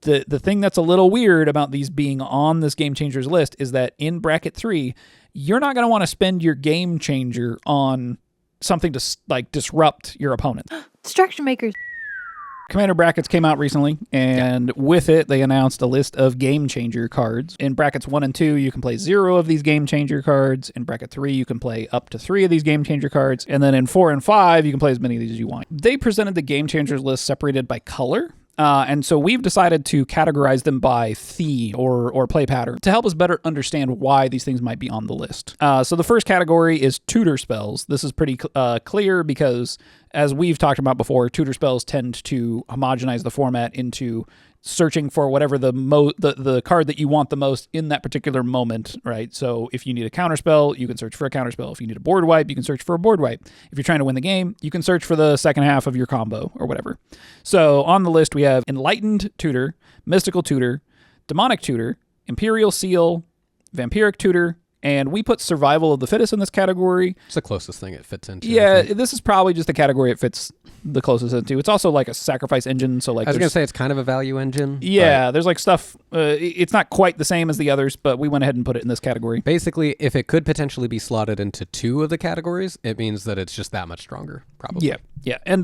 The thing that's a little weird about these being on this Game Changers list is that in bracket 3, you're not going to want to spend your Game Changer on something to like disrupt your opponent. Distraction makers. Commander brackets came out recently, and with it, they announced a list of Game Changer cards. In brackets 1 and 2, you can play 0 of these Game Changer cards. In bracket 3, you can play up to 3 of these Game Changer cards. And then in 4 and 5, you can play as many of these as you want. They presented the Game Changers list separated by color. And so we've decided to categorize them by theme or play pattern to help us better understand why these things might be on the list. So the first category is tutor spells. This is pretty clear because, as we've talked about before, tutor spells tend to homogenize the format into searching for whatever the card that you want the most in that particular moment, right? So if you need a counter spell, you can search for a counter spell. If you need a board wipe, you can search for a board wipe. If you're trying to win the game, you can search for the second half of your combo or whatever. So on the list, we have Enlightened Tutor, Mystical Tutor, Demonic Tutor, Imperial Seal, Vampiric Tutor, and we put Survival of the Fittest in this category. It's the closest thing it fits into. Yeah, this is probably just the category it fits the closest into. It's also like a sacrifice engine, so like I was going to say it's kind of a value engine. Yeah, there's like stuff, it's not quite the same as the others, but we went ahead and put it in this category. Basically, if it could potentially be slotted into 2 of the categories, it means that it's just that much stronger, probably. Yeah. And,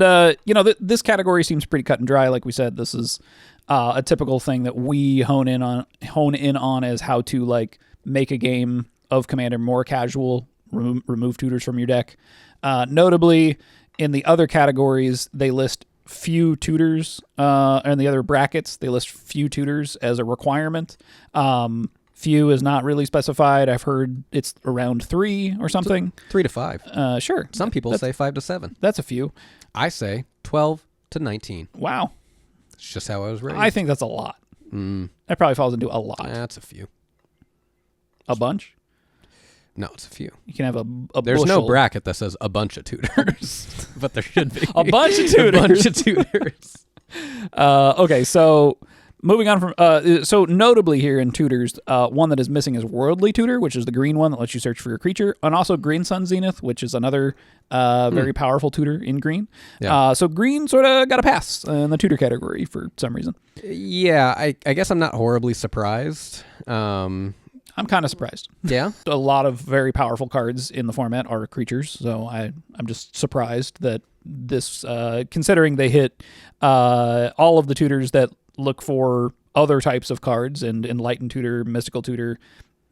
this category seems pretty cut and dry. Like we said, this is a typical thing that we hone in on as how to like make a game of Commander more casual, remove tutors from your deck. Notably, in the other categories, they list few tutors. In the other brackets, they list few tutors as a requirement. Few is not really specified. I've heard it's around 3 or something. 3 to 5. Sure. Some people say 5 to 7. That's a few. I say 12 to 19. Wow. It's just how I was raised. I think that's a lot. That probably falls into a lot. That's a few. A bunch? No, it's a few. You can have a There's bushel. no bracket that says a bunch of tutors, but there should be. A bunch of tutors. A bunch of tutors. Okay, so moving on from... so notably here in tutors, one that is missing is Worldly Tutor, which is the green one that lets you search for your creature, and also Green Sun Zenith, which is another very powerful tutor in green. Yeah. So green sort of got a pass in the tutor category for some reason. Yeah, I guess I'm not horribly surprised. I'm kind of surprised. Yeah? A lot of very powerful cards in the format are creatures, so I'm just surprised that this, considering they hit all of the tutors that look for other types of cards, and Enlightened Tutor, Mystical Tutor,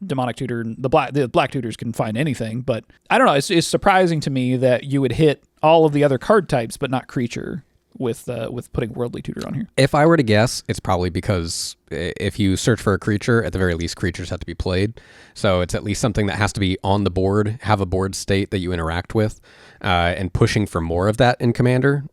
Demonic Tutor, the black tutors can find anything, but I don't know, it's surprising to me that you would hit all of the other card types, but not creature, with putting Worldly Tutor on here. If I were to guess, it's probably because if you search for a creature, at the very least, creatures have to be played. So it's at least something that has to be on the board, have a board state that you interact with, and pushing for more of that in Commander.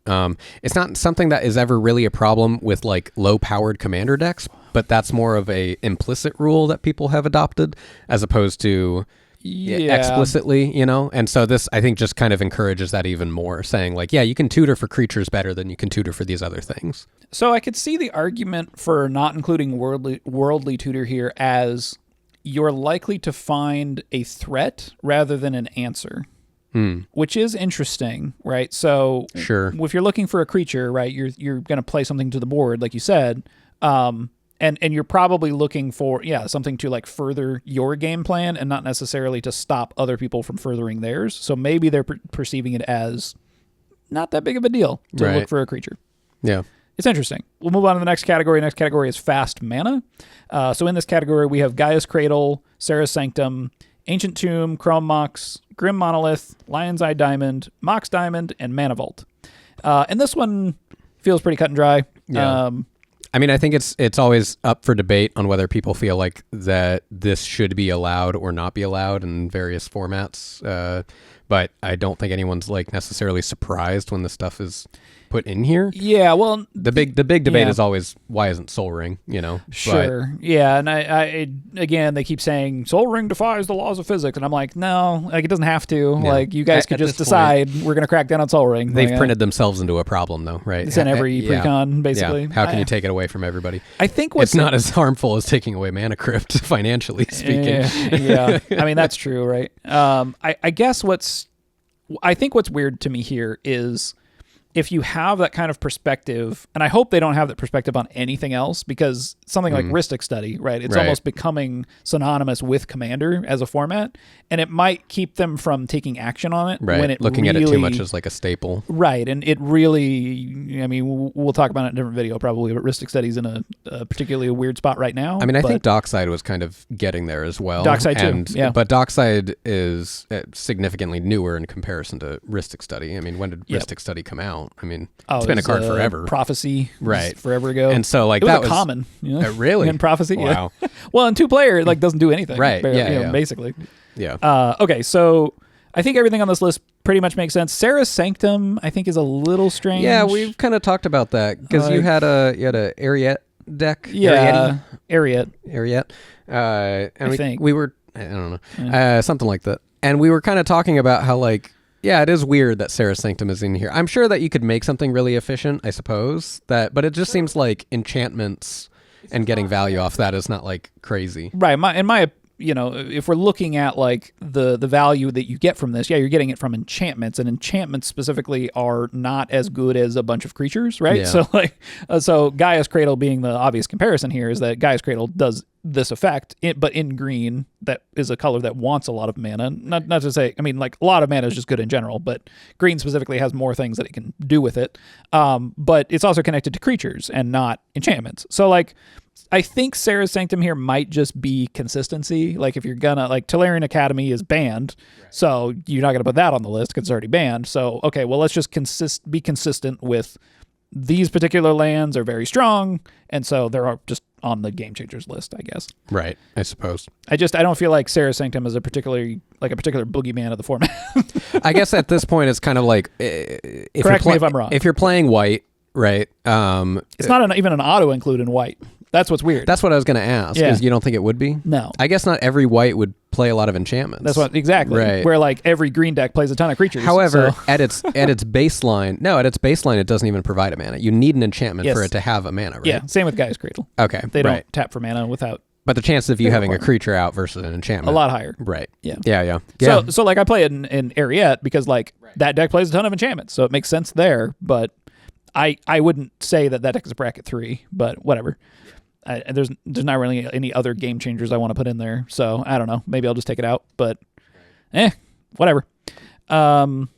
It's not something that is ever really a problem with like low-powered Commander decks, but that's more of a implicit rule that people have adopted as opposed to... explicitly, and so this I think just kind of encourages that even more, saying like, yeah, you can tutor for creatures better than you can tutor for these other things. So I could see the argument for not including worldly tutor here as you're likely to find a threat rather than an answer, which is interesting, right? So sure, if you're looking for a creature, right, you're going to play something to the board, like you said, and you're probably looking for, something to like further your game plan and not necessarily to stop other people from furthering theirs. So maybe they're perceiving it as not that big of a deal to look for a creature. Yeah. It's interesting. We'll move on to the next category. Next category is Fast Mana. So in this category, we have Gaia's Cradle, Sarah's Sanctum, Ancient Tomb, Chrome Mox, Grim Monolith, Lion's Eye Diamond, Mox Diamond, and Mana Vault. And this one feels pretty cut and dry. Yeah. I mean, I think it's always up for debate on whether people feel like that this should be allowed or not be allowed in various formats. But I don't think anyone's like necessarily surprised when the stuff is put in here. Yeah, well, the big debate is always, why isn't Soul Ring? Sure. Yeah, and I again, they keep saying Soul Ring defies the laws of physics, and I'm like, no, like it doesn't have to. Yeah. Like you guys could just decide we're going to crack down on Soul Ring. They've printed themselves into a problem, though, right? It's in every precon, basically. Yeah. How can you take it away from everybody? I think it's not as harmful as taking away Mana Crypt, financially speaking. Yeah. I mean, that's true, right? I guess I think what's weird to me here is if you have that kind of perspective, and I hope they don't have that perspective on anything else, because something like Rhystic Study, right? It's almost becoming synonymous with Commander as a format, and it might keep them from taking action on it when it looking really, at it too much as like a staple. Right, and it really, I mean, we'll talk about it in a different video probably, but Rhystic Study's in a particularly weird spot right now. I mean, I think Dockside was kind of getting there as well. Dockside too, yeah. But Dockside is significantly newer in comparison to Rhystic Study. I mean, when did Rhystic Study come out? I mean, it's been a card forever. Prophecy, right? Forever ago, and so like that was common. You know? Really, in Prophecy, wow. Yeah. Well, and 2-player like doesn't do anything, right? Barely, basically. Yeah. Okay, so I think everything on this list pretty much makes sense. Sarah's Sanctum, I think, is a little strange. Yeah, we've kind of talked about that because you had a Ariete deck. Yeah, Ariete. And we were, I don't know, something like that. And we were kind of talking about how like, yeah, it is weird that Sarah's Sanctum is in here. I'm sure that you could make something really efficient, I suppose, but it just seems like enchantments and getting value off that is not like crazy. Right. If we're looking at like the value that you get from this, yeah, you're getting it from enchantments, and enchantments specifically are not as good as a bunch of creatures, right? Yeah. So like, so Gaia's Cradle being the obvious comparison here is that Gaia's Cradle does this effect, but in green, that is a color that wants a lot of mana. Not to say, I mean, like a lot of mana is just good in general, but green specifically has more things that it can do with it. But it's also connected to creatures and not enchantments. So like, I think Sarah's Sanctum here might just be consistency. Like if you're gonna, like Tolarian Academy is banned, so you're not gonna put that on the list because it's already banned. So okay, well let's just be consistent with these particular lands are very strong, and so they're just on the Game Changers list, I guess. Right, I suppose. I don't feel like Sarah's Sanctum is a particular boogeyman of the format. I guess at this point it's kind of like correct me if I'm wrong. If you're playing white, right? It's not even an auto include in white. That's what's weird. That's what I was going to ask. Yeah. Is you don't think it would be? No. I guess not every white would play a lot of enchantments. That's what exactly. Right. Where like every green deck plays a ton of creatures. However, at its baseline, it doesn't even provide a mana. You need an enchantment for it to have a mana, right? Yeah. Same with Gaia's Cradle. Okay. They don't tap for mana without. But the chances of you having a creature out versus an enchantment, a lot higher. Right. Yeah. Yeah. So like I play it in Ariete because like that deck plays a ton of enchantments, so it makes sense there. But I wouldn't say that deck is a bracket 3, but whatever. There's not really any other game changers I want to put in there, so I don't know. Maybe I'll just take it out, but whatever. Other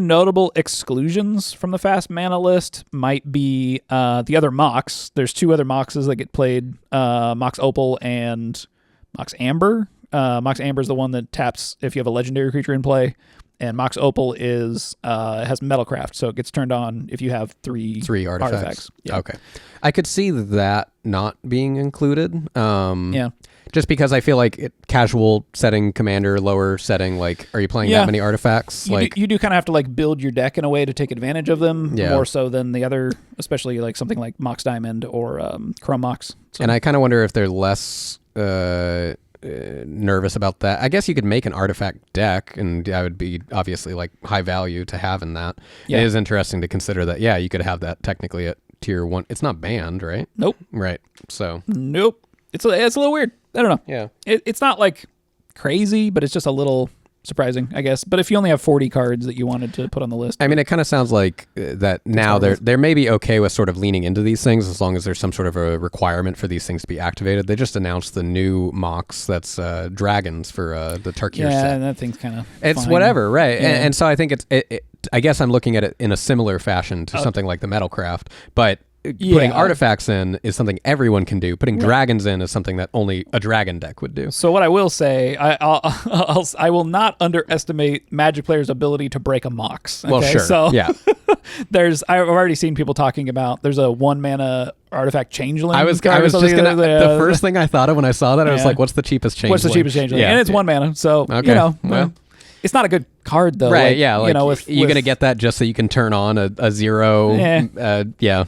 notable exclusions from the fast mana list might be the other Mox. There's 2 other Moxes that get played, Mox Opal and Mox Amber. Mox Amber is the one that taps if you have a legendary creature in play, and Mox Opal has Metalcraft, so it gets turned on if you have three artifacts. Yeah. Okay. I could see that not being included. Just because I feel like casual setting commander, lower setting, like, are you playing that many artifacts? You do kind of have to like build your deck in a way to take advantage of them more so than the other, especially like something like Mox Diamond or Chrome Mox. So. And I kind of wonder if they're less nervous about that. I guess you could make an artifact deck, and that would be obviously like high value to have in that. Yeah. It is interesting to consider that. Yeah, you could have that technically at tier 1. It's not banned, right? Nope. Right. So. Nope. It's a little weird. I don't know. Yeah. It's not like crazy, but it's just a little surprising, I guess. But if you only have 40 cards that you wanted to put on the list. I mean, it kind of sounds like that now they're maybe okay with sort of leaning into these things as long as there's some sort of a requirement for these things to be activated. They just announced the new Mox that's dragons for the Tarkir set. Yeah, that thing's kind of It's fine. whatever, right? Yeah. And so I think I guess I'm looking at it in a similar fashion to something like the Metalcraft, but putting artifacts in is something everyone can do. Putting dragons in is something that only a dragon deck would do. So what I will say, I will not underestimate Magic players' ability to break a Mox. Okay? Well, sure. So yeah. I've already seen people talking about there's a 1 mana artifact changeling. I was just gonna. The first thing I thought of when I saw that, I was like, "What's the cheapest changeling?" What's the cheapest changeling? Yeah. And it's 1 mana, so well. It's not a good card though, right? Like, yeah, like, you're gonna get that just so you can turn on a 0. Yeah.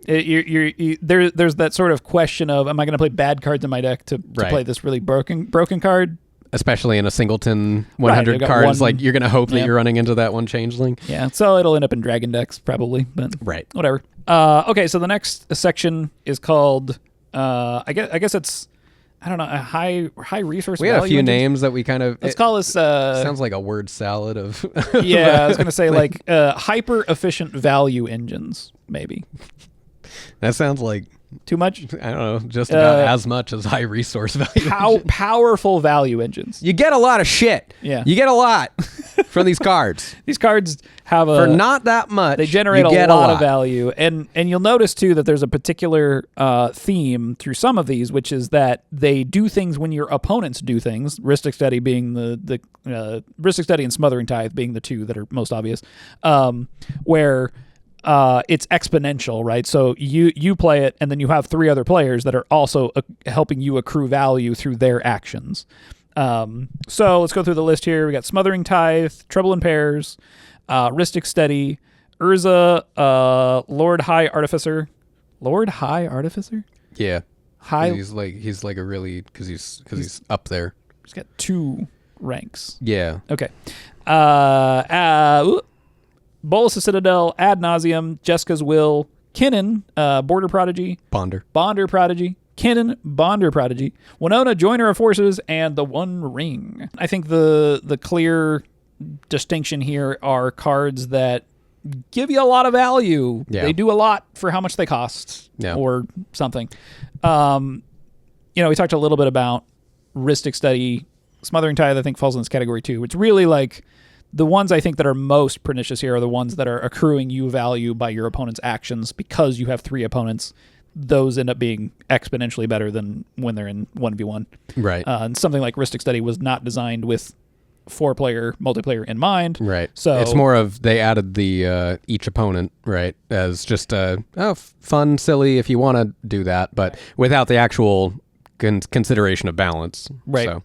There's that sort of question of, am I going to play bad cards in my deck to play this really broken card? Especially in a singleton 100 cards, like you're gonna hope that you're running into that one changeling. Yeah, so it'll end up in dragon decks probably, but whatever. Okay, so the next section is called I guess it's I don't know, a high resource We had a value few engines. names that we kind of... Let's call this... sounds like a word salad of... yeah, I was going to say like hyper-efficient value engines, maybe. That sounds like... Too much? I don't know, just about as much as high resource value. How powerful value engines. You get a lot of shit. Yeah. You get a lot from these cards. These cards have For not that much, they generate you a get lot of value. And you'll notice, too, that there's a particular theme through some of these, which is that they do things when your opponents do things, Ristic Study being the Ristic Study and Smothering Tithe being the two that are most obvious, where... it's exponential, right? So you play it, and then you have 3 other players that are also helping you accrue value through their actions. So let's go through the list here. We got Smothering Tithe, Trouble in Pairs, Ristic Steady, Urza, Lord High Artificer. Lord High Artificer? Yeah. High. He's like a really because he's up there. He's got 2 ranks. Yeah. Okay. Bolus of Citadel, Ad Nauseum, Jessica's Will, Kinnan, Border Prodigy, Bonder Prodigy, Kinnan, Bonder Prodigy, Winona, Joiner of Forces, and the One Ring. I think the clear distinction here are cards that give you a lot of value. Yeah. They do a lot for how much they cost or something. We talked a little bit about Ristic Study. Smothering Tithe, I think, falls in this category too. It's really like the ones I think that are most pernicious here are the ones that are accruing you value by your opponent's actions because you have 3 opponents. Those end up being exponentially better than when they're in 1v1. Right. And something like Ristic Study was not designed with 4-player multiplayer in mind. Right. So it's more of they added the each opponent, right, as just fun, silly if you want to do that, but without the actual consideration of balance. Right.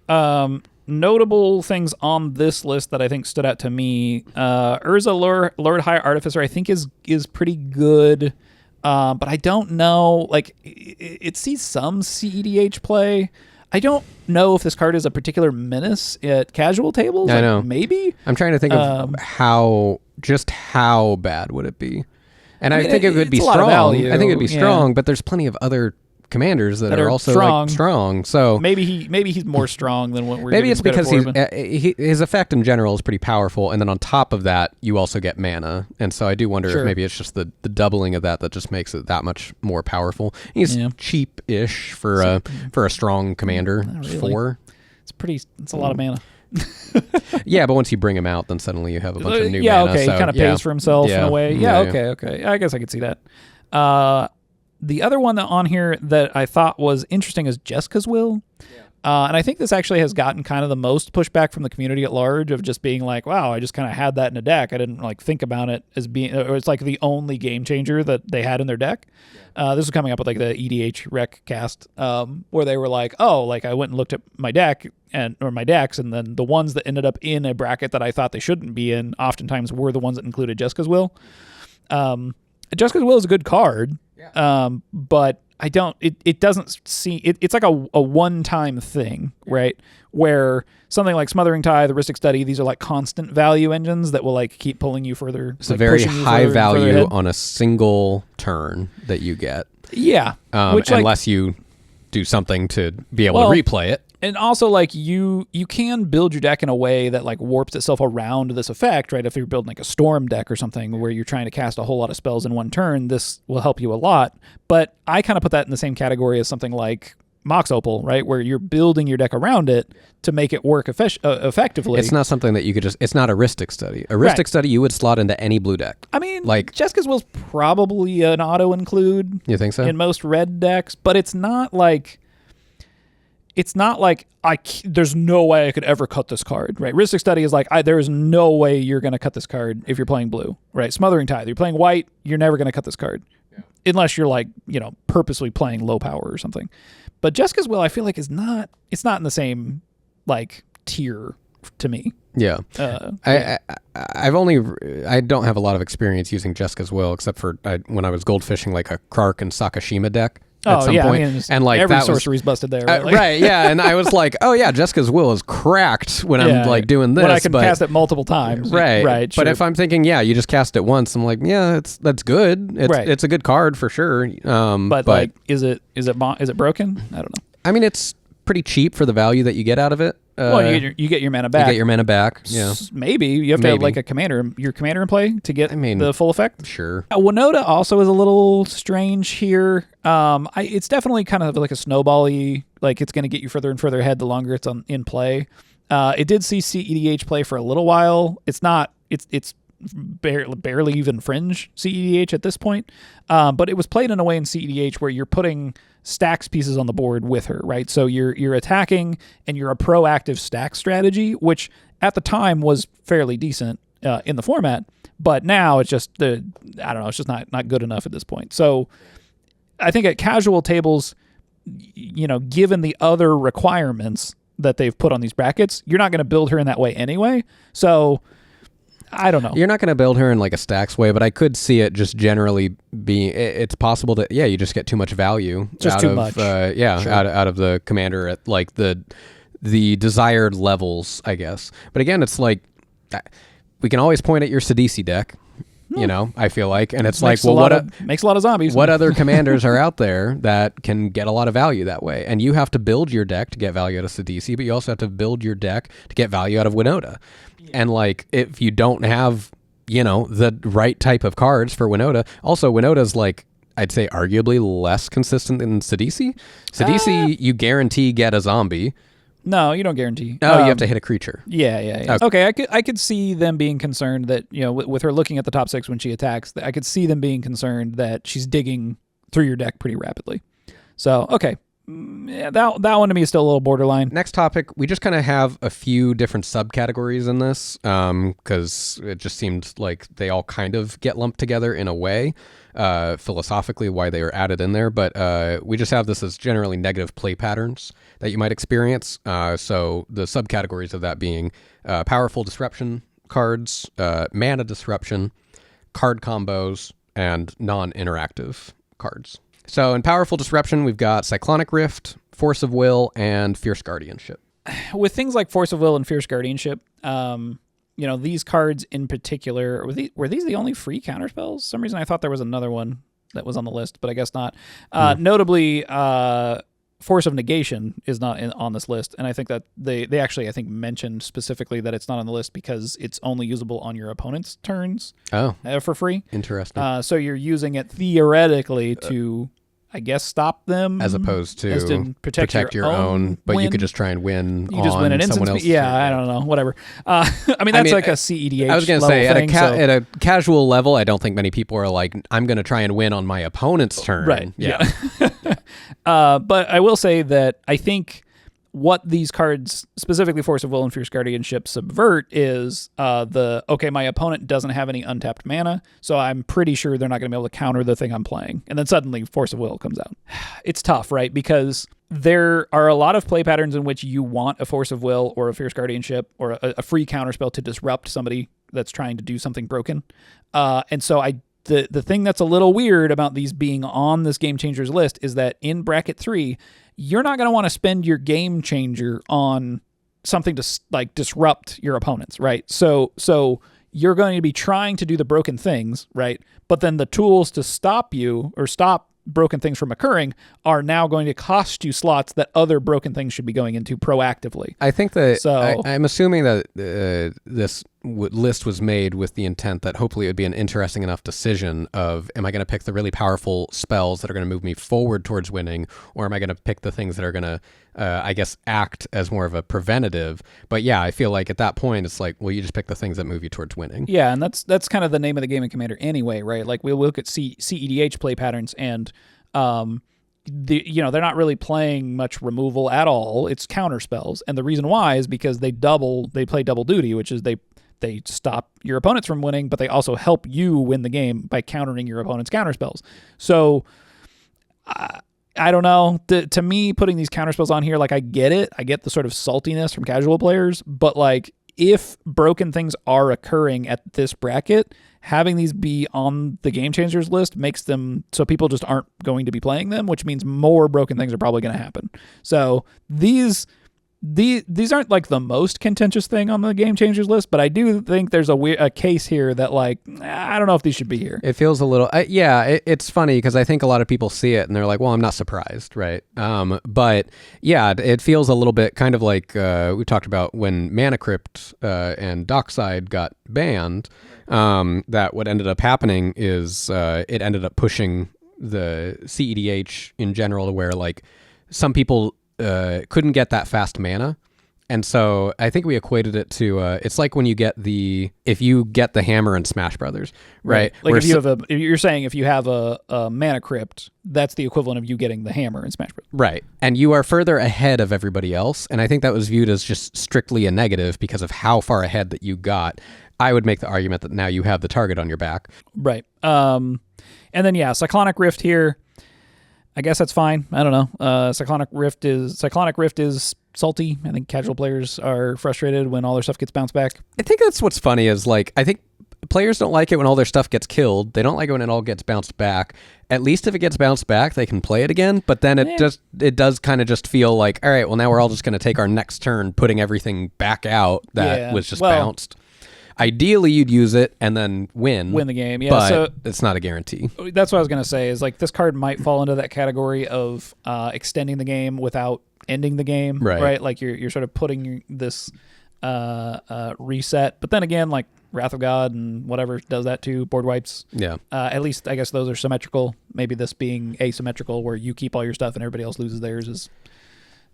So. Notable things on this list that I think stood out to me. Urza Lord High Artificer I think is pretty good, but I don't know. Like it sees some CEDH play. I don't know if this card is a particular menace at casual tables. I know. Maybe. I'm trying to think of how bad would it be, and I think it would be strong. I think it'd be strong, but there's plenty of other commanders that are also strong. Like strong. So maybe he's more strong than what we're. Maybe it's because his effect in general is pretty powerful, and then on top of that, you also get mana, and so I do wonder if maybe it's just the doubling of that just makes it that much more powerful. He's cheap-ish for a strong commander. Really. 4. It's a lot of mana. Yeah, but once you bring him out, then suddenly you have a bunch of new mana. Yeah, okay. So, he kind of pays for himself in a way. Yeah, okay. I guess I could see that. The other one that on here that I thought was interesting is Jessica's Will. And I think this actually has gotten kind of the most pushback from the community at large of just being like, wow, I just kind of had that in a deck. I didn't like think about it as being, or it's like the only game changer that they had in their deck. This was coming up with like the EDH rec cast, where they were like, oh, like I went and looked at my deck or my decks, and then the ones that ended up in a bracket that I thought they shouldn't be in oftentimes were the ones that included Jessica's Will. Jessica's Will is a good card. But I don't, it doesn't see, it's like a one-time thing, right? Where something like Smothering Tithe, the Ristic Study, these are like constant value engines that will like keep pulling you further. It's a very high value on a single turn that you get. Yeah. Unless you do something to be able to replay it. And also, like, you can build your deck in a way that, like, warps itself around this effect, right? If you're building, like, a Storm deck or something where you're trying to cast a whole lot of spells in one turn, this will help you a lot. But I kind of put that in the same category as something like Mox Opal, right? Where you're building your deck around it to make it work effectively. It's not something that you could just... It's not a Ristic Study. A Ristic Study you would slot into any blue deck. I mean, like Jessica's Will's probably an auto-include. You think so? In most red decks, but it's not like... It's not like there's no way I could ever cut this card, right? Ristic Study is like, there is no way you're going to cut this card if you're playing blue, right? Smothering Tithe, you're playing white, you're never going to cut this card. Unless you're like, purposely playing low power or something. But Jessica's Will, I feel like it's not in the same like tier to me. Yeah. I don't have a lot of experience using Jessica's Will except for when I was goldfishing like a Krark and Sakashima deck. At some point. I mean, and like every that sorcery's busted there, right? Right, yeah. And I was like, oh yeah, Jessica's Will is cracked when I'm like doing this. When I can cast it multiple times. Right. Sure. But if I'm thinking, you just cast it once, I'm like, that's good. It's a good card for sure. But like, is it broken? I don't know. I mean, it's pretty cheap for the value that you get out of it. Well, you get your mana back. You get your mana back. Yeah. Maybe you have to have like your commander in play to get the full effect. Sure. Winota also is a little strange here. It's definitely kind of like a snowball-y, like it's going to get you further and further ahead the longer it's in play. It did see CEDH play for a little while. It's barely even fringe CEDH at this point, but it was played in a way in CEDH where you're putting stacks pieces on the board with her, right? So you're attacking and you're a proactive stack strategy, which at the time was fairly decent in the format, but now it's just it's just not good enough at this point. So I think at casual tables, given the other requirements that they've put on these brackets, you're not going to build her in that way anyway. So I don't know. You're not going to build her in like a stacks way, but I could see it just generally being. It's possible to you just get too much value. Just too much. Sure. out of the commander at like the desired levels, I guess. But again, it's like we can always point at your Sidisi deck. I feel like, and it's makes like, well, makes a lot of zombies. What other commanders are out there that can get a lot of value that way? And you have to build your deck to get value out of Sidisi, but you also have to build your deck to get value out of Winota. Yeah. And like, if you don't have, the right type of cards for Winota, also Winota's like, I'd say arguably less consistent than Sidisi. Sidisi, you guarantee get a zombie. No, you don't guarantee. No, you have to hit a creature. Yeah. Okay, I could see them being concerned that, with her looking at the top 6 when she attacks, I could see them being concerned that she's digging through your deck pretty rapidly. So, okay. Yeah, that one to me is still a little borderline. Next topic, we just kind of have a few different subcategories in this because it just seemed like they all kind of get lumped together in a way, philosophically why they are added in there. But we just have this as generally negative play patterns that you might experience. So the subcategories of that being powerful disruption cards, mana disruption, card combos, and non-interactive cards. So in Powerful Disruption, we've got Cyclonic Rift, Force of Will, and Fierce Guardianship. With things like Force of Will and Fierce Guardianship, these cards in particular, were these the only free counterspells? For some reason I thought there was another one that was on the list, but I guess not. Notably, Force of Negation is not on this list, and I think that they actually, I think, mentioned specifically that it's not on the list because it's only usable on your opponent's turns for free. Interesting. So you're using it theoretically to, I guess, stop them. As opposed to protect your own, but you could just try and win win an someone else's Yeah, turn. I don't know, whatever. That's like a CEDH I was going to say, at a casual level, I don't think many people are like, I'm going to try and win on my opponent's turn. Right, yeah. But I will say that I think what these cards, specifically Force of Will and Fierce Guardianship, subvert is my opponent doesn't have any untapped mana, so I'm pretty sure they're not going to be able to counter the thing I'm playing. And then suddenly Force of Will comes out. It's tough, right? Because there are a lot of play patterns in which you want a Force of Will or a Fierce Guardianship or a free counterspell to disrupt somebody that's trying to do something broken. And so the thing that's a little weird about these being on this Game Changers list is that in bracket 3, you're not going to want to spend your Game Changer on something to like disrupt your opponents, right? So you're going to be trying to do the broken things, right? But then the tools to stop you or stop broken things from occurring are now going to cost you slots that other broken things should be going into proactively. I think that I'm assuming that this list was made with the intent that hopefully it would be an interesting enough decision of, am I going to pick the really powerful spells that are going to move me forward towards winning, or am I going to pick the things that are going to, act as more of a preventative? But yeah, I feel like at that point, it's like, well, you just pick the things that move you towards winning. Yeah, and that's kind of the name of the game in Commander anyway, right? Like we'll look at CEDH play patterns and they're not really playing much removal at all. It's counter spells. And the reason why is because they play double duty, which is they stop your opponents from winning, but they also help you win the game by countering your opponent's counterspells. So I don't know. To me, putting these counterspells on here, like I get it. I get the sort of saltiness from casual players, but like if broken things are occurring at this bracket, having these be on the Game Changers list makes them so people just aren't going to be playing them, which means more broken things are probably going to happen. So these these aren't like the most contentious thing on the game changers list, but I do think there's a case here that like I don't know if these should be here. It feels a little, it's funny because I think a lot of people see it and they're like, well, I'm not surprised, right? But yeah, it feels a little bit kind of like we talked about when Mana Crypt and Dockside got banned. That what ended up happening is it ended up pushing the CEDH in general to where like some people couldn't get that fast mana. And so I think we equated it to it's like when you get if you get the hammer in Smash Brothers, right? Like if you have you're saying if you have a Mana Crypt, that's the equivalent of you getting the hammer in Smash Brothers. Right. And you are further ahead of everybody else. And I think that was viewed as just strictly a negative because of how far ahead that you got. I would make the argument that now you have the target on your back. Right. And then Cyclonic Rift here. I guess that's fine. I don't know. Cyclonic Rift is salty. I think casual players are frustrated when all their stuff gets bounced back. I think that's what's funny is like I think players don't like it when all their stuff gets killed. They don't like it when it all gets bounced back. At least if it gets bounced back, they can play it again. But then it does kind of just feel like, all right, well now we're all just going to take our next turn putting everything back out that was just bounced. Ideally, you'd use it and then win the game. Yeah, but so it's not a guarantee. That's what I was going to say is like this card might fall into that category of extending the game without ending the game, right? Like you're sort of putting this reset. But then again, like Wrath of God and whatever does that too, board wipes. Yeah. At least I guess those are symmetrical. Maybe this being asymmetrical where you keep all your stuff and everybody else loses theirs is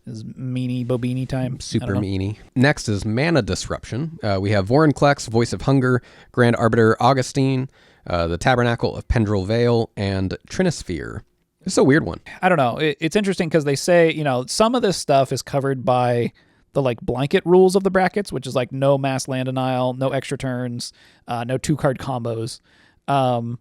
meanie bobini time. Super meanie. Next is Mana Disruption. We have Vorinclex, Voice of Hunger, Grand Arbiter Augustine, the Tabernacle of Pendril Vale, and Trinisphere. It's a weird one. I don't know. It's interesting because they say, some of this stuff is covered by the like blanket rules of the brackets, which is like no mass land denial, no extra turns, no 2-card combos. And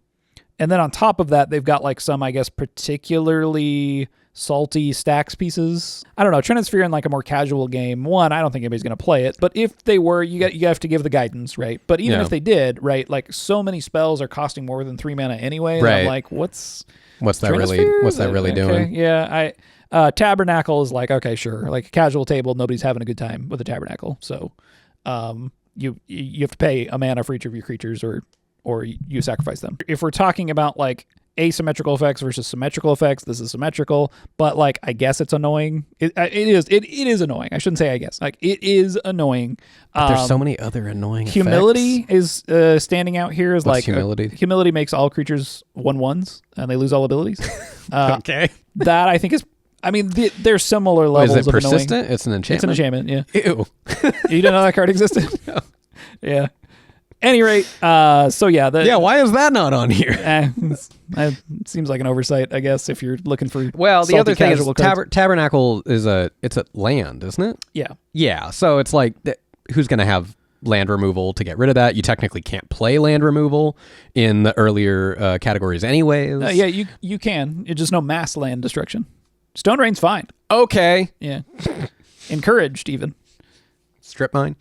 then on top of that, they've got like some, I guess, particularly salty stacks pieces. I don't know. Trinisphere in like a more casual game, I don't think anybody's going to play it. But if they were, you have to give the guidance, right? But even if they did, right, like so many spells are costing more than 3 mana anyway. Right. I'm like, what's that really doing? Yeah, Tabernacle is like, okay, sure. Like a casual table, nobody's having a good time with a Tabernacle. So you have to pay a mana for each of your creatures or you sacrifice them. If we're talking about like asymmetrical effects versus symmetrical effects, this is symmetrical, but like I guess it's annoying. It is annoying. I shouldn't say I guess. Like it is annoying. But there's so many other annoying humility effects. Is standing out here as like humility. Humility makes all creatures 1/1s and they lose all abilities. Okay. That I think is they're similar levels is it of persistent? Annoying. It's an enchantment. It's an enchantment, yeah. Ew. You didn't know that card existed? No. Yeah. Any rate, why is that not on here? It seems like an oversight, I guess, if you're looking for the other thing is Tabernacle it's a land, isn't it? Yeah. Yeah, so it's like, who's going to have land removal to get rid of that? You technically can't play land removal in the earlier categories anyways. Yeah, you can. It's just no mass land destruction. Stone Rain's fine. Okay. Yeah. Encouraged, even. Strip Mine?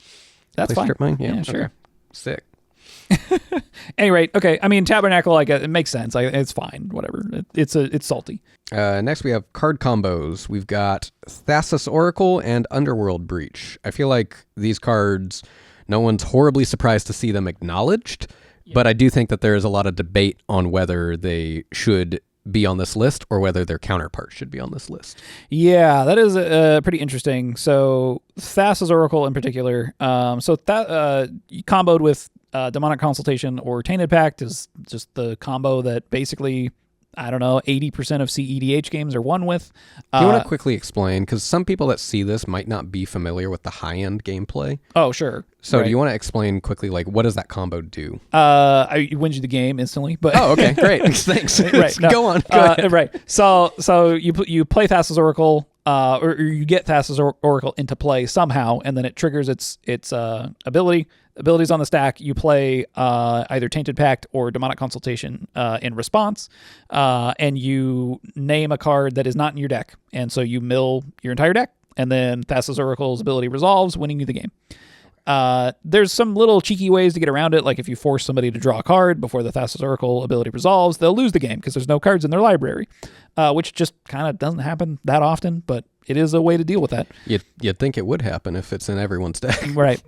That's fine. Strip Mine? Yeah, sure. Okay. Sick. Anyway, okay. Tabernacle, like it makes sense. It's fine. Whatever. It's salty. Next, we have card combos. We've got Thassa's Oracle and Underworld Breach. I feel like these cards, no one's horribly surprised to see them acknowledged, but I do think that there is a lot of debate on whether they should be on this list or whether their counterpart should be on this list. Yeah, that is pretty interesting. So Thassa's Oracle in particular. Comboed with Demonic Consultation or Tainted Pact is just the combo that basically, I don't know, 80% of CEDH games are won with. Do you want to quickly explain? Because some people that see this might not be familiar with the high-end gameplay. Oh, sure. So do you want to explain quickly, like, what does that combo do? It wins you the game instantly. But okay, great. Thanks. Right. No, Go on. Go ahead. Right. So you play Thassa's Oracle, or you get Thassa's Oracle into play somehow, and then it triggers its abilities on the stack. You play either Tainted Pact or Demonic Consultation in response, and you name a card that is not in your deck, and so you mill your entire deck, and then Thassa's Oracle's ability resolves, winning you the game. There's some little cheeky ways to get around it. Like if you force somebody to draw a card before the Thassa's Oracle ability resolves, they'll lose the game because there's no cards in their library, which just kind of doesn't happen that often, but it is a way to deal with that. You'd think it would happen if it's in everyone's deck. Right.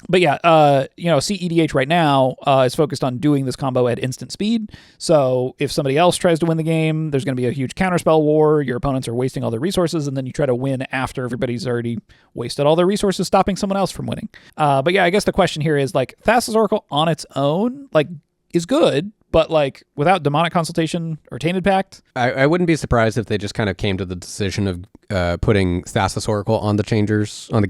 But yeah, CEDH right now is focused on doing this combo at instant speed. So if somebody else tries to win the game, there's going to be a huge counterspell war. Your opponents are wasting all their resources, and then you try to win after everybody's already wasted all their resources, stopping someone else from winning. But yeah, I guess the question here is like Thassa's Oracle on its own, like, is good, but like without Demonic Consultation or Tainted Pact. I wouldn't be surprised if they just kind of came to the decision of putting Thassa's Oracle on the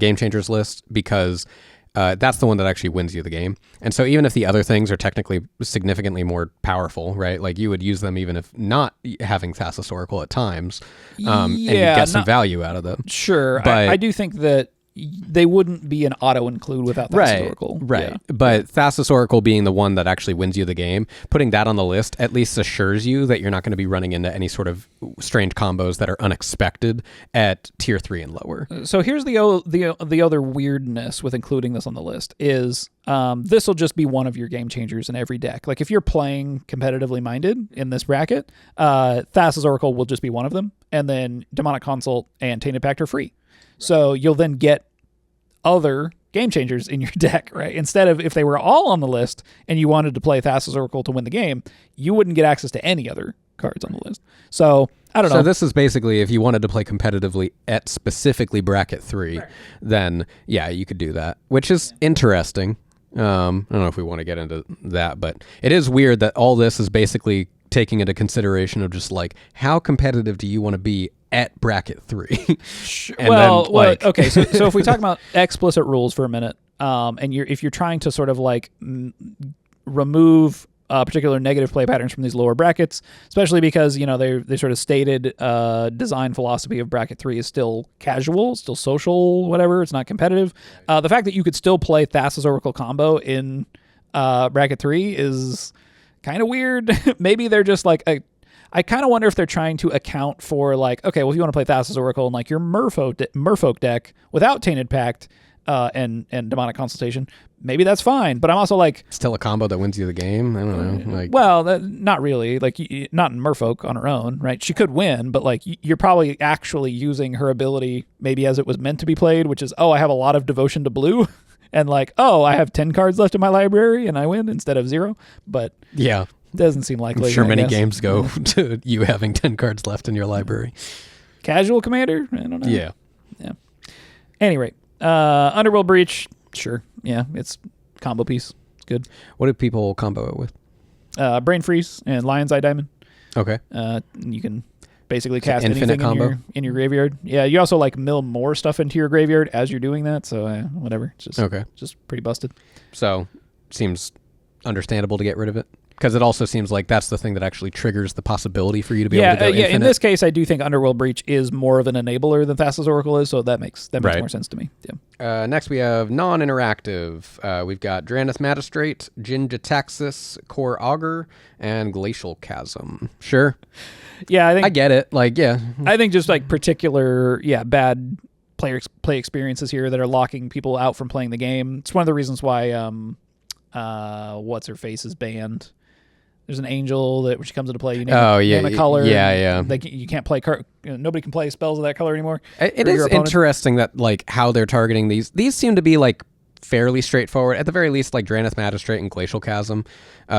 game changers list, because that's the one that actually wins you the game. And so even if the other things are technically significantly more powerful, right? Like you would use them even if not having Thassa's Oracle at times, and you get some value out of them. Sure. But I do think that they wouldn't be an auto include without Thassa's Oracle. Right. Yeah. But Thassa's Oracle being the one that actually wins you the game, putting that on the list at least assures you that you're not going to be running into any sort of strange combos that are unexpected at tier 3 and lower. So here's the other weirdness with including this on the list is this will just be one of your game changers in every deck. Like if you're playing competitively minded in this bracket, Thassa's Oracle will just be one of them, and then Demonic Consult and Tainted Pact are free. So you'll then get other game changers in your deck, right? Instead of if they were all on the list and you wanted to play Thassa's Oracle to win the game, you wouldn't get access to any other cards on the list. So I don't know. So this is basically if you wanted to play competitively at specifically bracket 3, then yeah, you could do that, which is interesting. I don't know if we want to get into that, but it is weird that all this is basically taking into consideration of just like how competitive do you want to be at bracket 3? Okay. So if we talk about explicit rules for a minute, and if you're trying to sort of like remove particular negative play patterns from these lower brackets, especially because they sort of stated design philosophy of bracket 3 is still casual, still social, whatever. It's not competitive. The fact that you could still play Thassa's Oracle combo in bracket 3 is kind of weird. Maybe they're just like I kind of wonder if they're trying to account for like, okay, well, if you want to play Thassa's Oracle in like your Merfolk deck without Tainted Pact and Demonic Consultation, maybe that's fine. But I'm also like, still a combo that wins you the game. I don't know. Well, not really. Like not in Merfolk on her own, right? She could win, but like you're probably actually using her ability maybe as it was meant to be played, which is, oh, I have a lot of devotion to blue. And like, oh, I have 10 cards left in my library and I win instead of 0. But yeah, doesn't seem likely. I'm sure many games go to you having 10 cards left in your library. Casual Commander? I don't know. Yeah. Any rate, Underworld Breach, sure. Yeah, it's combo piece. It's good. What do people combo it with? Brain Freeze and Lion's Eye Diamond. Okay. You can basically cast anything combo in your graveyard. Yeah, you also like mill more stuff into your graveyard as you're doing that. So whatever. It's just pretty busted. So seems understandable to get rid of it. Because it also seems like that's the thing that actually triggers the possibility for you to be able to go infinite. In this case, I do think Underworld Breach is more of an enabler than Thassa's Oracle is, so that makes more sense to me. Yeah. Next, we have non-interactive. We've got Drannith Magistrate, Jin-Jitaxis, Core Augur, and Glacial Chasm. Sure. Yeah, I get it. Like, yeah. I think just like particular, bad play experiences here that are locking people out from playing the game. It's one of the reasons why what's her face is banned. There's an angel that when she comes into play, you name a color. Yeah. You can't play. Nobody can play spells of that color anymore. It is interesting that like how they're targeting these. These seem to be like fairly straightforward. At the very least, like Drannith Magistrate and Glacial Chasm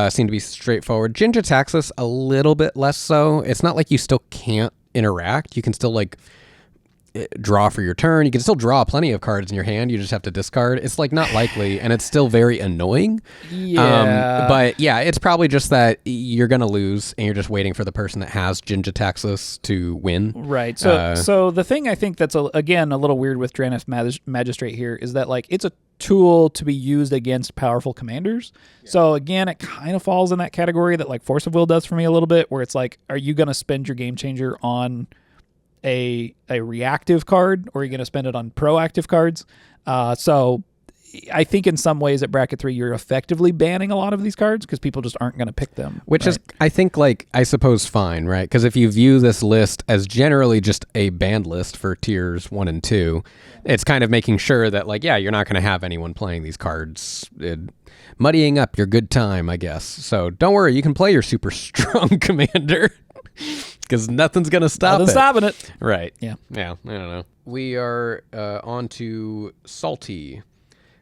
seem to be straightforward. Jin-Jitaxis a little bit less so. It's not like you still can't interact. You can still like draw for your turn. You can still draw plenty of cards in your hand. You just have to discard. It's like not likely, and it's still very annoying. Yeah. But yeah, it's probably just that you're gonna lose, and you're just waiting for the person that has Jin-Jitaxis to win. Right. So the thing I think that's again a little weird with Drannith Magistrate here is that like it's a tool to be used against powerful commanders. Yeah. So again, it kind of falls in that category that like Force of Will does for me a little bit, where it's like, are you gonna spend your game changer on a reactive card, or are you going to spend it on proactive cards? So I think in some ways at bracket 3 you're effectively banning a lot of these cards because people just aren't going to pick them. Which is, I think, like, I suppose fine, right? Because if you view this list as generally just a banned list for tiers 1 and 2, it's kind of making sure that, like, yeah, you're not going to have anyone playing these cards, muddying up your good time, I guess. So don't worry, you can play your super strong commander because nothing's going to stop Nothing's stopping it. Right. Yeah. Yeah, I don't know. We are on to Salty.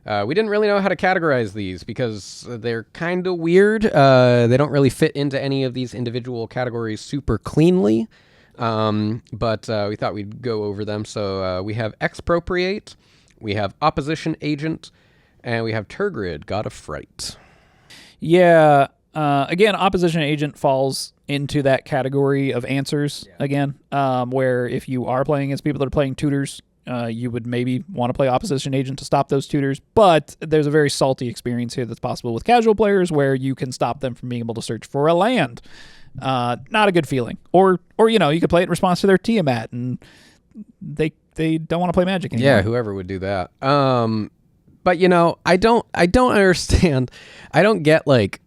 We didn't really know how to categorize these because they're kind of weird. They don't really fit into any of these individual categories super cleanly, but we thought we'd go over them. So we have Expropriate, we have Opposition Agent, and we have Turgid, God of Fright. Yeah. Again, Opposition Agent falls into that category of answers again, where if you are playing against people that are playing tutors, you would maybe want to play Opposition Agent to stop those tutors, but there's a very salty experience here that's possible with casual players where you can stop them from being able to search for a land. Not a good feeling. Or you know, you could play it in response to their Tiamat, and they don't want to play Magic anymore. Yeah, whoever would do that. But you know, I don't understand. I don't get, like,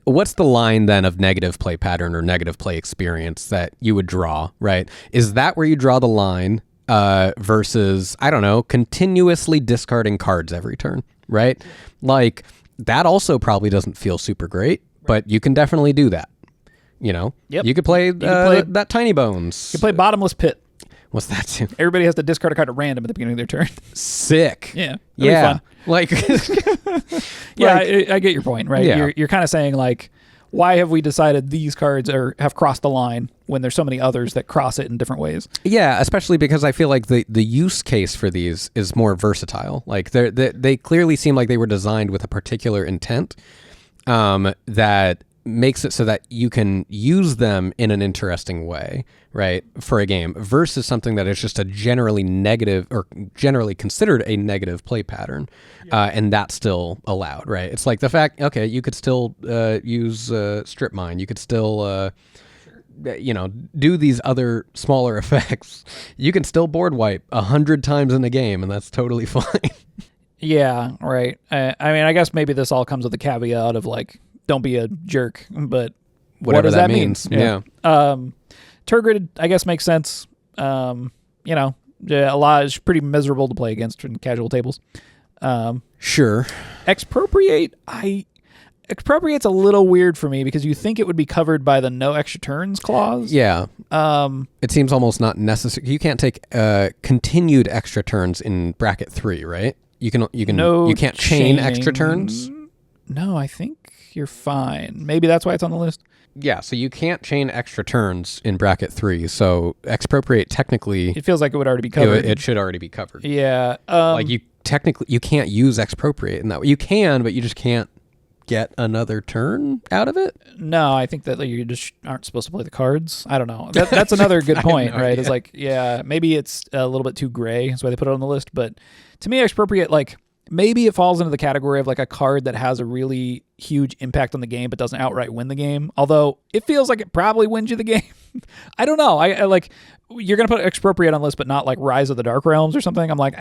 what's the line then of negative play pattern or negative play experience that you would draw, right? Is that where you draw the line versus, I don't know, continuously discarding cards every turn, right? Like, that also probably doesn't feel super great, but you can definitely do that. You know? Yep. You could play, that Tiny Bones. You can play Bottomless Pit. What's that too? Everybody has to discard a card at random at the beginning of their turn. Sick. Yeah. Yeah. Fun. Like, yeah, I get your point, right? Yeah. You're kind of saying, like, why have we decided these cards have crossed the line when there's so many others that cross it in different ways? yeah, especially because I feel like the use case for these is more versatile. Like, they clearly seem like they were designed with a particular intent that makes it so that you can use them in an interesting way, right, for a game, versus something that is just a generally negative or generally considered a negative play pattern, and that's still allowed, right? It's like the fact, okay, you could still use Strip Mine, you could still you know, do these other smaller effects. You can still board wipe 100 times in a game, and that's totally fine. Yeah, right. I mean, I guess maybe this all comes with the caveat of, like, don't be a jerk, but Whatever what does that that means. mean? Yeah. Turgid, I guess, makes sense. You know, a lot is pretty miserable to play against in casual tables. Sure. Expropriate's a little weird for me because you think it would be covered by the no extra turns clause. Yeah. It seems almost not necessary. You can't take continued extra turns in bracket 3, right? You can't chain extra turns. No, I think you're fine. Maybe that's why it's on the list. Yeah, so you can't chain extra turns in bracket 3. So Expropriate technically, It feels like it would already be covered. it should already be covered. Yeah. Like, you can't use Expropriate in that way. You can, but you just can't get another turn out of it. No, I think that you just aren't supposed to play the cards. I don't know. That's another good point, right? idea. It's like, yeah, maybe it's a little bit too gray. That's why they put it on the list. But to me, Expropriate, like, maybe it falls into the category of, like, a card that has a really huge impact on the game but doesn't outright win the game. Although it feels like it probably wins you the game. I don't know. I like, you're going to put Expropriate on the list but not, like, Rise of the Dark Realms or something. I'm like,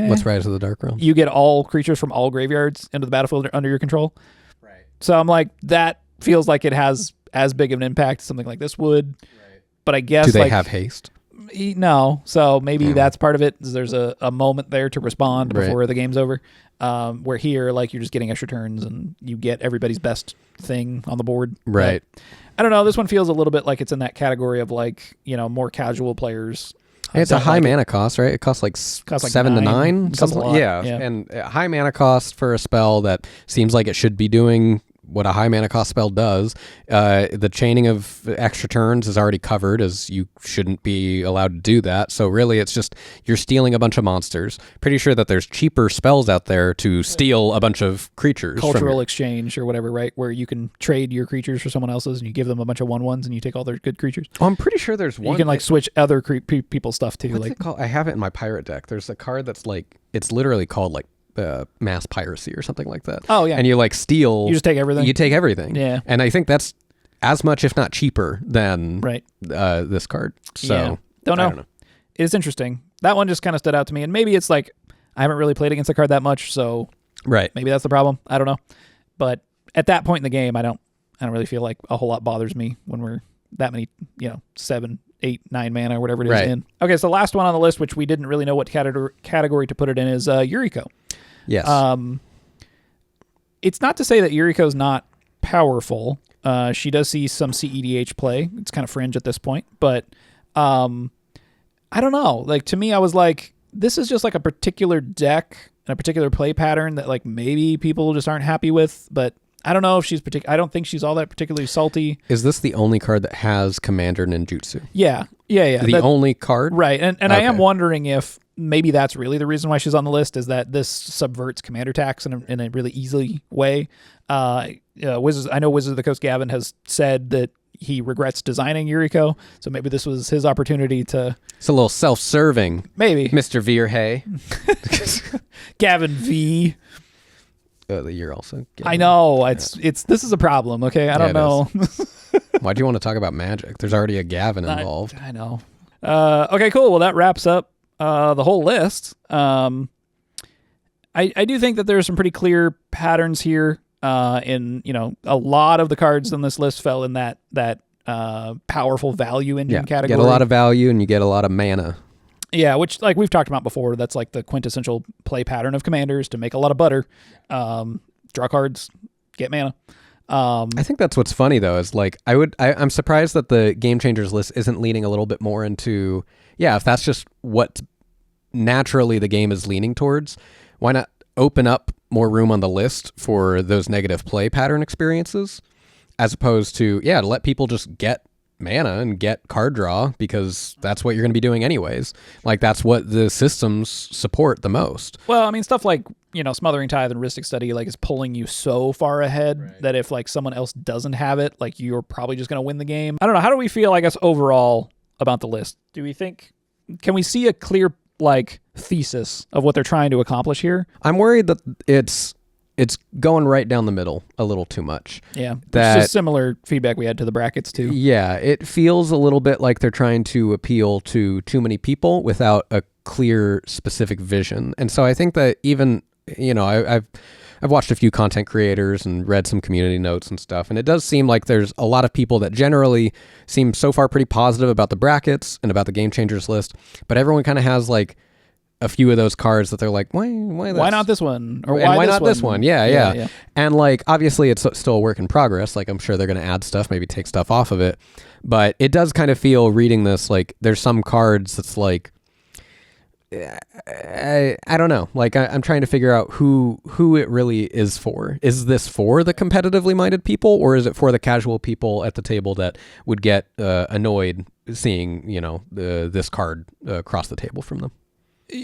What's Rise of the Dark Realms? You get all creatures from all graveyards into the battlefield under your control. Right. So I'm like, that feels like it has as big of an impact as something like this would. Right. But I guess, Do they like, have haste? No. So maybe that's part of it. There's a moment there to respond before Right. the game's over. Where here, like, you're just getting extra turns and you get everybody's best thing on the board. Right. But I don't know. This one feels a little bit like it's in that category of, like, you know, more casual players. Hey, it's a don't high like mana cost, right? It costs like, Costs like 7 to 9. It costs a Something. lot. Yeah. Yeah. And high mana cost for a spell that seems like it should be doing what a high mana cost spell does. The chaining of extra turns is already covered, as you shouldn't be allowed to do that. So really, it's just you're stealing a bunch of monsters. Pretty sure that there's cheaper spells out there to steal a bunch of creatures. Cultural exchange or whatever, right? Where you can trade your creatures for someone else's and you give them a bunch of 1/1s and you take all their good creatures. Oh, I'm pretty sure there's one. You can, like, switch other people's stuff too. What's Like, it called? I have it in my pirate deck. There's a card that's like, it's literally called, like, mass piracy or something like that. Oh, yeah. And you, like, steal. You just take everything. You take everything. Yeah. And I think that's as much, if not cheaper, than Right. This card. So Yeah. Don't know. It's interesting. That one just kind of stood out to me. And maybe it's like, I haven't really played against the card that much, so Right. maybe that's the problem. I don't know. But at that point in the game, I don't really feel like a whole lot bothers me when we're that many, 7, 8, 9 mana or whatever it is Right. in. Okay, so the last one on the list, which we didn't really know what category to put it in, is Yuriko. Yes. It's not to say that Yuriko's not powerful. She does see some CEDH play. It's kind of fringe at this point, but I don't know. Like, to me, I was like, this is just like a particular deck and a particular play pattern that like maybe people just aren't happy with, but I don't know if she's I don't think she's all that particularly salty. Is this the only card that has Commander Ninjutsu? Yeah. The only card? Right. And Okay. I am wondering if maybe that's really the reason why she's on the list, is that this subverts commander tax in a really easy way. I know Wizards of the Coast Gavin has said that he regrets designing Yuriko, so maybe this was his opportunity to... It's a little self-serving, Maybe. Mr. Veerhay. Gavin V. You're also... I know. This is a problem, okay? I don't know. Why do you want to talk about Magic? There's already a Gavin involved. I know. Okay, cool. Well, that wraps up the whole list. I do think that there are some pretty clear patterns here. In a lot of the cards on this list fell in that powerful value engine category. You get a lot of value and you get a lot of mana. Yeah, which like we've talked about before, that's like the quintessential play pattern of Commanders, to make a lot of butter, draw cards, get mana. I think that's what's funny though, is like I'm surprised that the Game Changers list isn't leaning a little bit more into, if that's just what naturally the game is leaning towards, why not open up more room on the list for those negative play pattern experiences, as opposed to to let people just get mana and get card draw, because that's what you're going to be doing anyways. Like, that's what the systems support the most. Well, I mean, stuff like Smothering Tithe and Ristic Study like is pulling you so far ahead that if like someone else doesn't have it, like you're probably just going to win the game. I don't know. How do we feel, I guess, overall about the list? Can we see a clear like thesis of what they're trying to accomplish here? I'm worried that it's going right down the middle a little too much. Yeah, that's just similar feedback we had to the brackets too. Yeah, it feels a little bit like they're trying to appeal to too many people without a clear, specific vision. And so I think that even, I've watched a few content creators and read some community notes and stuff, and it does seem like there's a lot of people that generally seem so far pretty positive about the brackets and about the Game Changers list, but everyone kind of has like a few of those cards that they're like, why not this one? Or why not this one? Yeah. And like, obviously it's still a work in progress. Like, I'm sure they're going to add stuff, maybe take stuff off of it. But it does kind of feel, reading this, like there's some cards that's like, I don't know. Like, I'm trying to figure out who it really is for. Is this for the competitively minded people, or is it for the casual people at the table that would get annoyed seeing, this card across the table from them?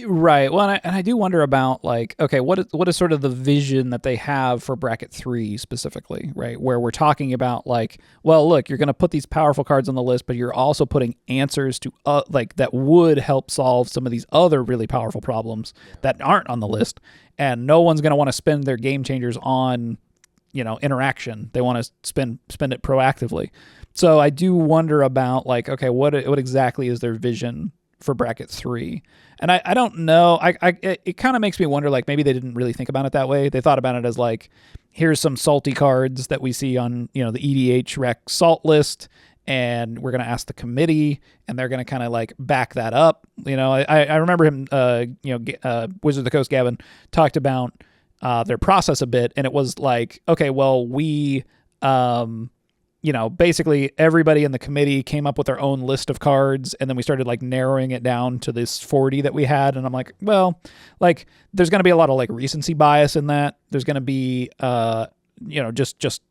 Right. Well, and I do wonder about like, okay, what is sort of the vision that they have for bracket 3 specifically, right? Where we're talking about like, well, look, you're going to put these powerful cards on the list, but you're also putting answers to like that would help solve some of these other really powerful problems that aren't on the list. And no one's going to want to spend their Game Changers on, interaction. They want to spend it proactively. So I do wonder about like, okay, what exactly is their vision for bracket 3? And I don't know. It kind of makes me wonder, like, maybe they didn't really think about it that way. They thought about it as like, here's some salty cards that we see on, the EDH rec salt list, and we're going to ask the committee, and they're going to kind of like back that up. I remember him, Wizard of the Coast Gavin talked about their process a bit, and it was like, okay, well, we, basically everybody in the committee came up with their own list of cards, and then we started like narrowing it down to this 40 that we had. And I'm like, well, like there's going to be a lot of like recency bias in that. There's going to be, just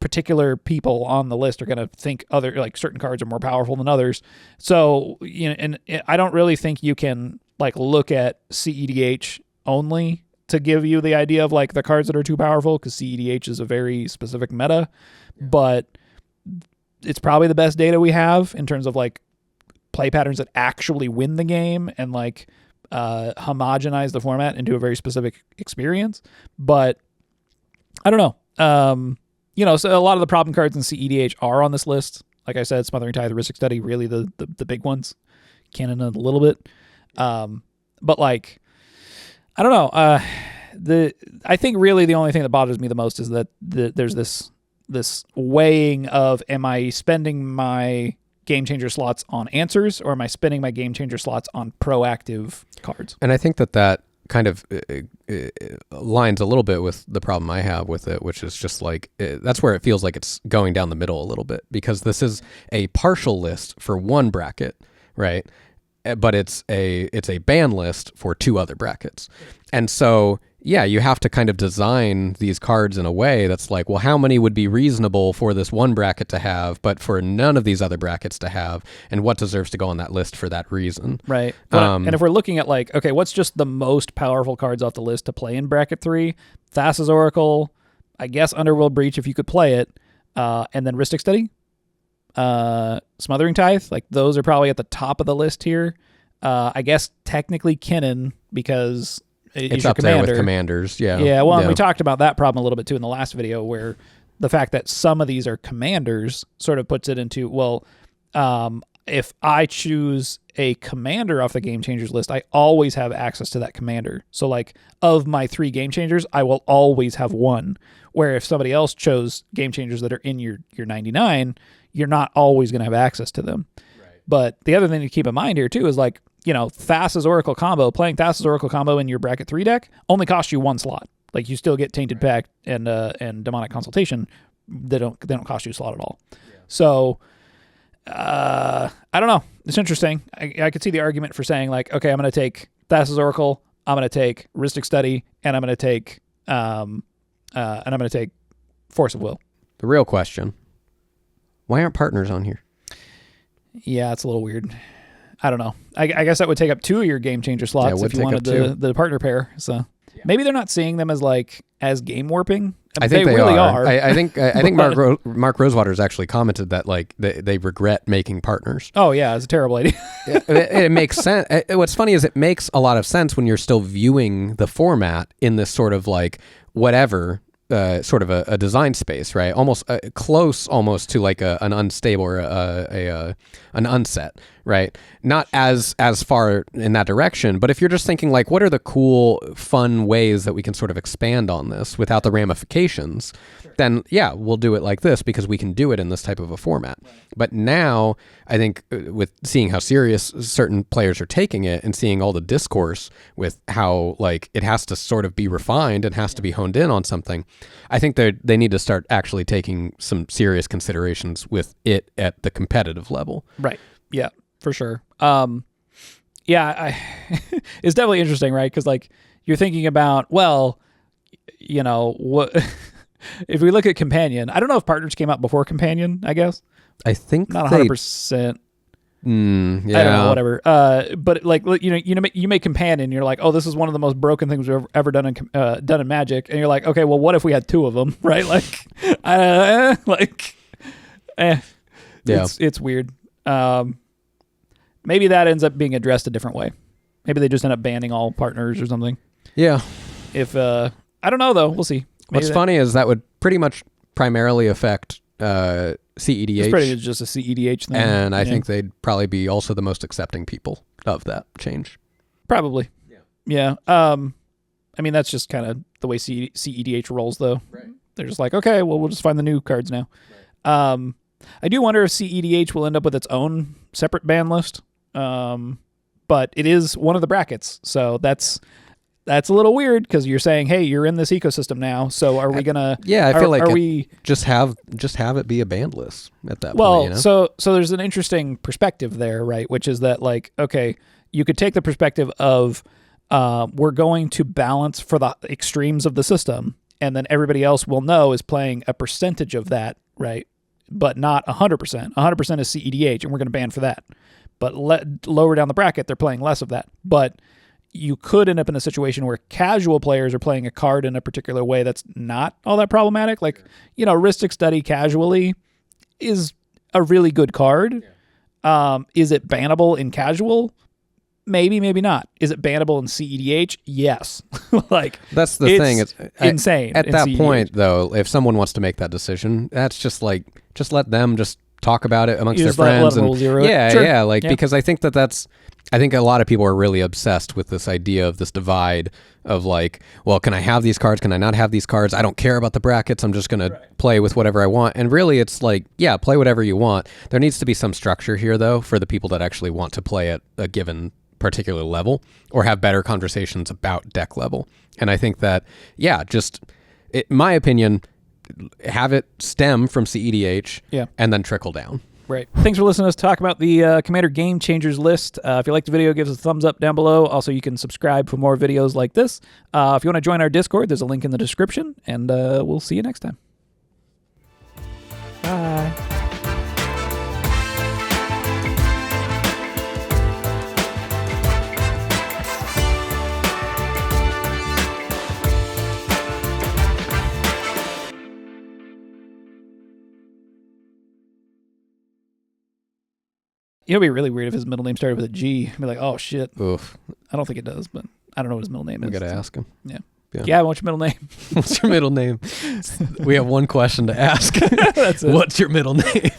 particular people on the list are going to think other like certain cards are more powerful than others. So, and I don't really think you can like look at CEDH only to give you the idea of like the cards that are too powerful, because CEDH is a very specific meta, but it's probably the best data we have in terms of like play patterns that actually win the game and like homogenize the format into a very specific experience. But I don't know. So a lot of the problem cards in CEDH are on this list. Like I said, Smothering Tithe, Ristic Study, really the big ones. Cannon a little bit. But like, I don't know. I think really the only thing that bothers me the most is that there's this weighing of, am I spending my game changer slots on answers, or am I spending my game changer slots on proactive cards? And I think that kind of lines a little bit with the problem I have with it, which is just like, that's where it feels like it's going down the middle a little bit, because this is a partial list for one bracket, right? But it's a ban list for two other brackets. And so, yeah, you have to kind of design these cards in a way that's like, well, how many would be reasonable for this one bracket to have, but for none of these other brackets to have, and what deserves to go on that list for that reason? Right. And if we're looking at like, okay, what's just the most powerful cards off the list to play in bracket 3? Thassa's Oracle, I guess Underworld Breach if you could play it, and then Rhystic Study, Smothering Tithe, like those are probably at the top of the list here. I guess technically Kinnan, because it's up there with commanders. Yeah. Yeah. Well, and we talked about that problem a little bit too in the last video, where the fact that some of these are commanders sort of puts it into, well, if I choose a commander off the Game Changers list, I always have access to that commander. So like of my 3 Game Changers, I will always have one. Where if somebody else chose Game Changers that are in your 99, you're not always going to have access to them. Right. But the other thing to keep in mind here too is like, Thassa's Oracle combo, playing Thassa's Oracle combo in your bracket 3 deck only costs you 1 slot. Like you still get Tainted Pact and Demonic Consultation. They don't cost you a slot at all. Yeah. So I don't know. It's interesting. I could see the argument for saying like, okay, I'm going to take Thassa's Oracle, I'm going to take Rhystic Study, and I'm going to take Force of Will. The real question: why aren't partners on here? Yeah, it's a little weird. I don't know. I guess that would take up 2 of your game changer slots if you wanted the partner pair. So maybe they're not seeing them as game warping. I think they really are. I think Mark Rosewater's actually commented that like they regret making partners. Oh yeah, it's a terrible idea. It makes sense. What's funny is it makes a lot of sense when you're still viewing the format in this sort of like whatever. Sort of a design space, right? Almost close, almost to like an unstable or an unset, right? Not as far in that direction, but if you're just thinking like, what are the cool, fun ways that we can sort of expand on this without the ramifications? Sure. Then yeah, we'll do it like this because we can do it in this type of a format. Right. But now I think with seeing how serious certain players are taking it and seeing all the discourse with how like it has to sort of be refined and has to be honed in on something, I think they need to start actually taking some serious considerations with it at the competitive level. Right. Yeah, for sure. Yeah, it's definitely interesting, right? Because like you're thinking about, well, what if we look at Companion? I don't know if Partners came out before Companion. I guess I think not 100%. Yeah. I don't know, whatever. But like you make Companion, and you're like, oh, this is one of the most broken things we've ever done in Magic, and you're like, okay, well, what if we had 2 of them, right? Like, it's weird. Maybe that ends up being addressed a different way. Maybe they just end up banning all partners or something. Yeah. If I don't know though, we'll see. What's funny is that would pretty much primarily affect CEDH. It's pretty much just a CEDH thing. And I think they'd probably be also the most accepting people of that change. Probably. Yeah. I mean, that's just kind of the way CEDH rolls, though. Right. They're just like, okay, well, we'll just find the new cards now. Right. I do wonder if CEDH will end up with its own separate ban list. But it is one of the brackets, so that's a little weird because you're saying, hey, you're in this ecosystem now. So are we gonna? Yeah, I feel like we just have it be a banned list at that point. So there's an interesting perspective there, right? Which is that like, okay, you could take the perspective of we're going to balance for the extremes of the system, and then everybody else will know is playing a percentage of that, right? But not 100%. 100% is CEDH, and we're going to ban for that. But lower down the bracket, they're playing less of that. But you could end up in a situation where casual players are playing a card in a particular way that's not all that problematic. Like, Rhystic Study casually is a really good card. Yeah. Is it bannable in casual? Maybe, maybe not. Is it bannable in CEDH? Yes. Like, that's the thing. It's insane. At that CEDH point, though, if someone wants to make that decision, that's just like, just let them just talk about it amongst You their just let friends. them And roll zero it. yeah, Sure. yeah, like Yeah. because I think I think a lot of people are really obsessed with this idea of this divide of like, well, can I have these cards? Can I not have these cards? I don't care about the brackets. I'm just going to play with whatever I want. And really it's like, yeah, play whatever you want. There needs to be some structure here though for the people that actually want to play at a given particular level or have better conversations about deck level. And I think that, yeah, my opinion, have it stem from CEDH and then trickle down. Right. Thanks for listening to us talk about the Commander Game Changers list. If you liked the video, give us a thumbs up down below. Also, you can subscribe for more videos like this. If you want to join our Discord, there's a link in the description, and we'll see you next time. Bye. It'd be really weird if his middle name started with a G. I'd be like, oh, shit. Oof. I don't think it does, but I don't know what his middle name is. We got to ask him. Yeah. Yeah. Yeah, what's your middle name? What's your middle name? We have one question to ask. That's it. What's your middle name?